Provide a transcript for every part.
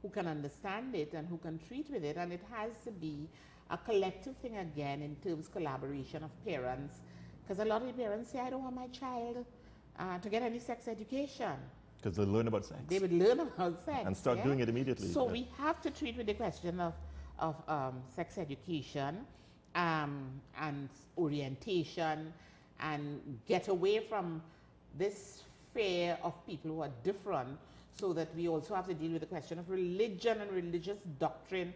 who can understand it and who can treat with it. And it has to be a collective thing again in terms of collaboration of parents. Because a lot of the parents say, I don't want my child to get any sex education. Because they'll learn about sex. They would learn about sex. And start doing it immediately. So we have to treat with the question of sex education and orientation and get away from this fear of people who are different, so that we also have to deal with the question of religion and religious doctrine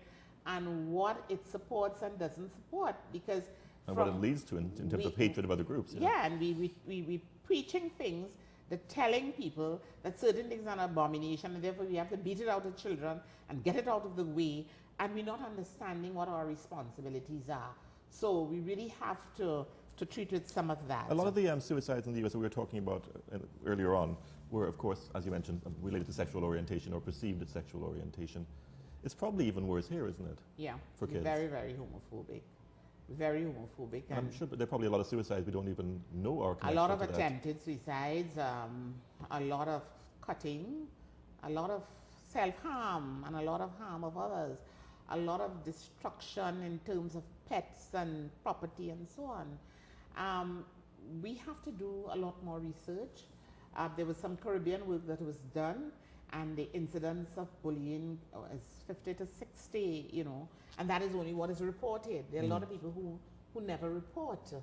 and what it supports and doesn't support. Because and what it leads to in terms of hatred of other groups. Yeah, and we preaching things, that telling people that certain things are an abomination, and therefore we have to beat it out of children and get it out of the way, and we're not understanding what our responsibilities are. So we really have to treat with some of that. A lot of the suicides in the US that we were talking about earlier on were, of course, as you mentioned, related to sexual orientation or perceived sexual orientation. It's probably even worse here, isn't it? Yeah, for kids. Very, very homophobic. Very homophobic. And I'm sure there are probably a lot of suicides we don't even know are connected. A lot of attempted suicides, a lot of cutting, a lot of self-harm, and a lot of harm of others, a lot of destruction in terms of pets and property and so on. We have to do a lot more research. There was some Caribbean work that was done, and the incidence of bullying is 50 to 60, you know, and that is only what is reported. There are a lot of people who never report.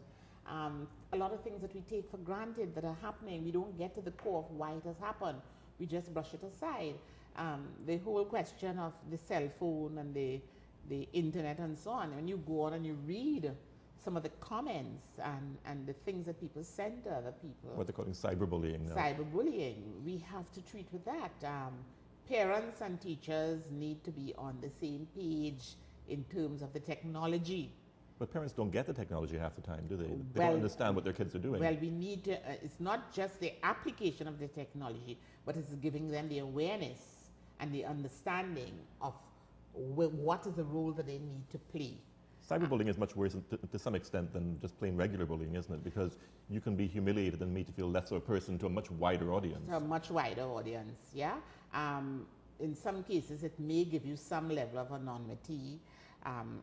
A lot of things that we take for granted that are happening, we don't get to the core of why it has happened. We just brush it aside. The whole question of the cell phone and the internet and so on, when you go on and you read some of the comments and the things that people send to other people. What they're calling cyberbullying now. Cyberbullying. We have to treat with that. Parents and teachers need to be on the same page in terms of the technology. But parents don't get the technology half the time, do they? They don't understand what their kids are doing. Well, we need to, it's not just the application of the technology, but it's giving them the awareness and the understanding of what is the role that they need to play. Cyberbullying is much worse to some extent than just plain regular bullying, isn't it? Because you can be humiliated and made to feel less of a person to a much wider audience. To a much wider audience, yeah. In some cases, it may give you some level of anonymity.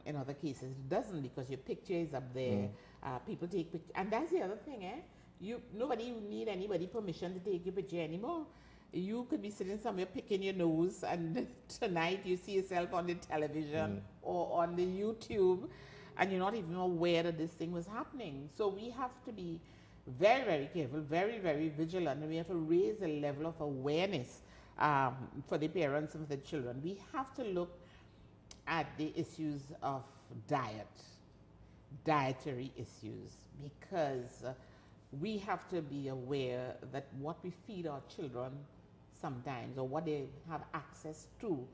In other cases, it doesn't, because your picture is up there. People take pictures. And that's the other thing, nobody need anybody permission to take your picture anymore. You could be sitting somewhere picking your nose, and tonight you see yourself on the television or on the YouTube, and you're not even aware that this thing was happening. So we have to be very, very careful, very, very vigilant, and we have to raise the level of awareness for the parents and for the children. We have to look at the issues of dietary issues, because we have to be aware that what we feed our children sometimes, or what they have access to,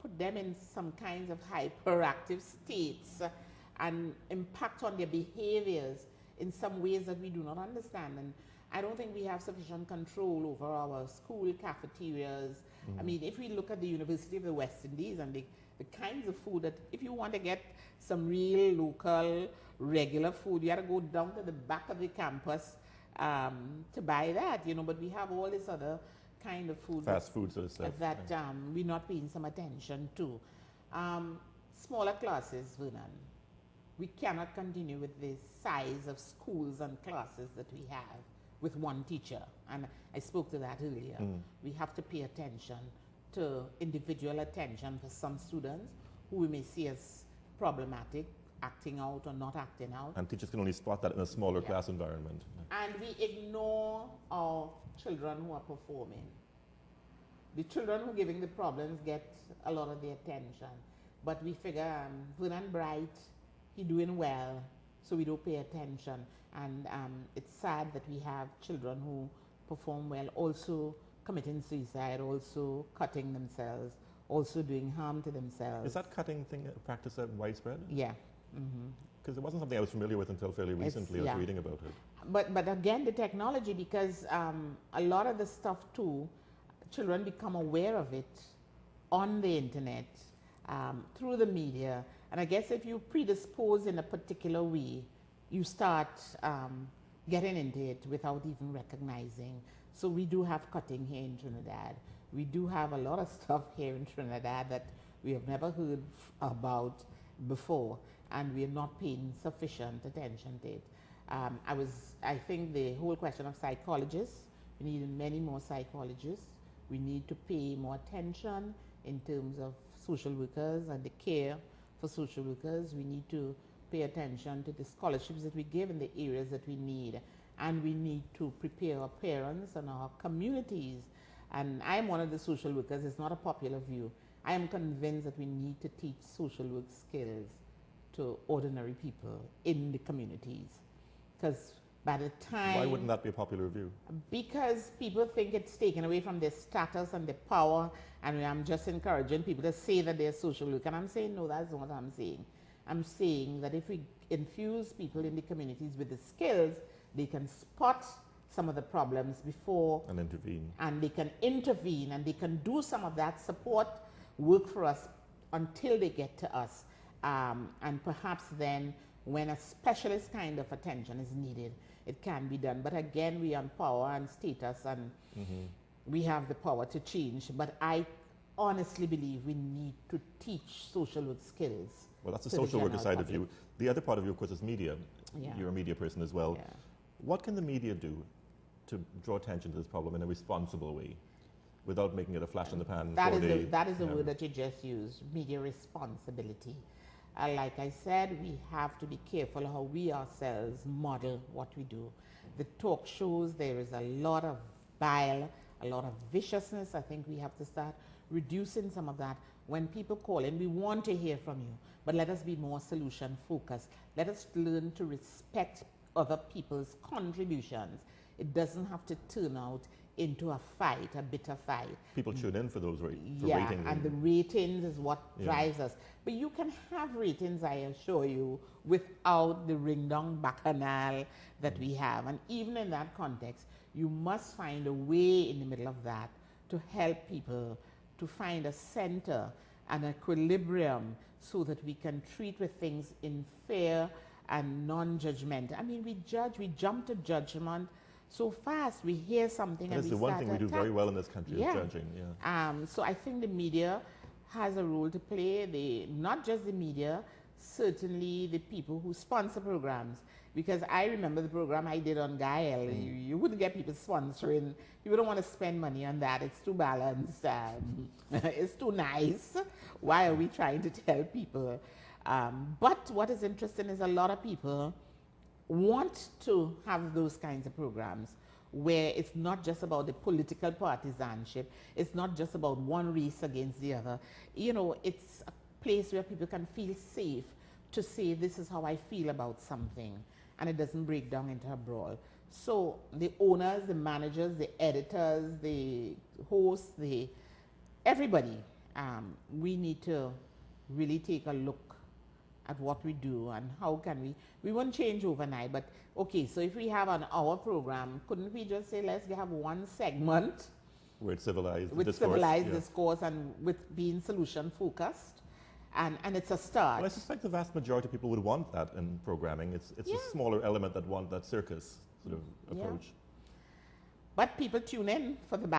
put them in some kinds of hyperactive states and impact on their behaviors in some ways that we do not understand. And I don't think we have sufficient control over our school cafeterias. I mean, if we look at the University of the West Indies and the kinds of food that, if you want to get some real local regular food, you got to go down to the back of the campus to buy that, you know. But we have all this other kind of food, fast food sort of stuff, that we're not paying some attention to. Smaller classes, Vernon. We cannot continue with the size of schools and classes that we have with one teacher, and I spoke to that earlier. We have to pay attention to individual attention for some students who we may see as problematic, acting out or not acting out. And teachers can only spot that in a smaller class environment. And we ignore our children who are performing. The children who are giving the problems get a lot of the attention. But we figure, Vernon bright, he doing well, so we don't pay attention. And it's sad that we have children who perform well also committing suicide, also cutting themselves, also doing harm to themselves. Is that cutting thing a practice widespread? Yeah. Because it wasn't something I was familiar with until fairly recently. I was reading about it. But again, the technology, because a lot of the stuff too, children become aware of it on the internet, through the media. And I guess if you predispose in a particular way, you start getting into it without even recognizing. So we do have cutting here in Trinidad. We do have a lot of stuff here in Trinidad that we have never heard about before, and we are not paying sufficient attention to it. I think the whole question of psychologists, we need many more psychologists. We need to pay more attention in terms of social workers and the care for social workers. We need to pay attention to the scholarships that we give in the areas that we need. And we need to prepare our parents and our communities. And I'm one of the social workers. It's not a popular view. I am convinced that we need to teach social work skills to ordinary people in the communities. Because by the time... Why wouldn't that be a popular view? Because people think it's taken away from their status and their power, and I'm just encouraging people to say that they're social work. And I'm saying, no, that's not what I'm saying. I'm saying that if we infuse people in the communities with the skills, they can spot some of the problems before and intervene. And they can intervene, and they can do some of that support work for us until they get to us. And perhaps then, when a specialist kind of attention is needed, it can be done. But again, we on power and status, and we have the power to change. But I honestly believe we need to teach social work skills. Well, that's the social worker side of you. The other part of you, of course, is media. Yeah. You're a media person as well. Yeah. What can the media do to draw attention to this problem in a responsible way, without making it a flash in the pan? That is the word that you just used, media responsibility. Like I said, we have to be careful how we ourselves model what we do. The talk shows, there is a lot of bile, a lot of viciousness. I think we have to start reducing some of that. When people call in, we want to hear from you, but let us be more solution focused. Let us learn to respect other people's contributions. It doesn't have to turn out into a fight, a bitter fight. People tune in for those ratings. And the ratings is what drives us. But you can have ratings, I assure you, without the ring-dong bacchanal that we have. And even in that context, you must find a way in the middle of that to help people to find a center, an equilibrium, so that we can treat with things in fair and non-judgment. I mean, we jump to judgment so fast. We hear something and we start to That's the one thing we do very well in this country, is judging. So I think the media has a role to play. Not just the media, certainly the people who sponsor programs. Because I remember the program I did on Gael. You wouldn't get people sponsoring. People don't want to spend money on that. It's too balanced. It's too nice. Why are we trying to tell people? But what is interesting is a lot of people want to have those kinds of programs where it's not just about the political partisanship. It's not just about one race against the other. You know, it's a place where people can feel safe to say, this is how I feel about something, and it doesn't break down into a brawl. So the owners, the managers, the editors, the hosts, everybody, we need to really take a look at what we do and how can we won't change overnight, but okay, so if we have an hour program, couldn't we just say, let's have one segment with civilized discourse and with being solution focused, and it's a start. Well, I suspect the vast majority of people would want that in programming. It's a smaller element that want that circus sort of approach. But people tune in for the